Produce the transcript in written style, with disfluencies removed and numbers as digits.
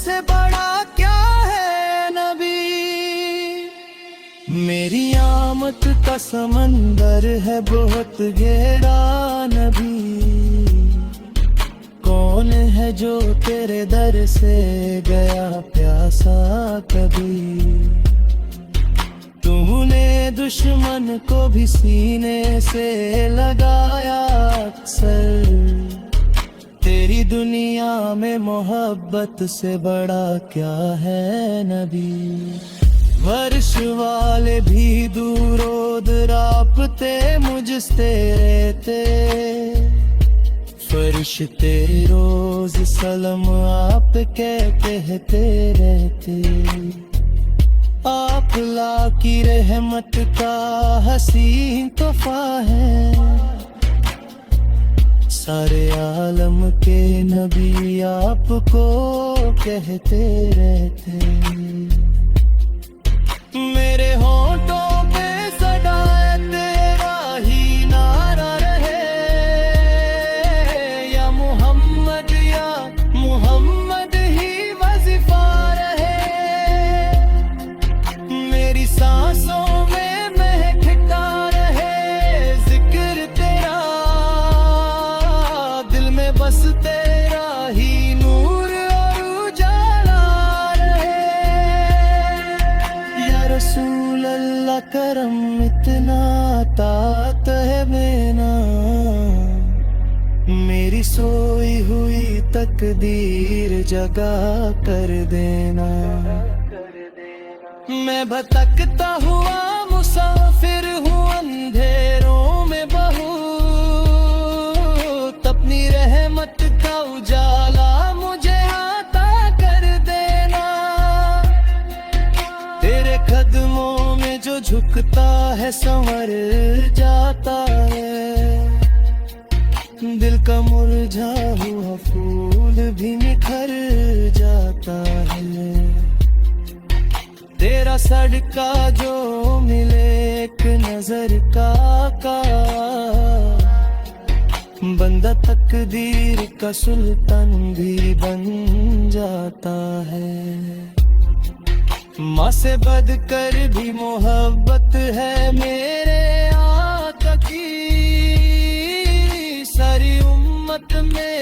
से बड़ा क्या है नबी। मेरी आमद का समंदर है बहुत गहरा नबी। कौन है जो तेरे दर से गया प्यासा कभी। तूने दुश्मन को भी सीने से लगाया अक्सर। तेरी दुनिया में मोहब्बत से बड़ा क्या है नबी। वर्ष वाले भी दूरो दरापते मुझसे रहते। फरिश्ते रोज सलाम आप कहते रहते। आप ला की रहमत का हसीन तोहफा है। सारे आलम के नबी आपको कहते रहते। मेरे होंठों पे सदा तेरा ही नारा रहे। या मुहम्मद ही वजीफा रहे। मेरी सांसों में महकता रहे जिक्र तेरा। दिल में बस तेरा ही नूर और उजाला रहे। या रसूल अल्लाह करम इतना तात है बेना। मेरी सोई हुई तकदीर जगा कर देना। मैं भटकता हुआ मुसाफिर हूँ अंधेरों में बहुत। अपनी रहमत का उजाला मुझे आता कर देना। तेरे कदमों में जो झुकता है संवर जाता है। दिल का मुरझा हुआ फूल भी निखर जाता है। तेरा सदका जो मिले एक नजर का बंदा तकदीर का सुल्तान भी बन जाता है। माँ से बढ़कर भी मोहब्बत है मेरे आका की। सारी उम्मत में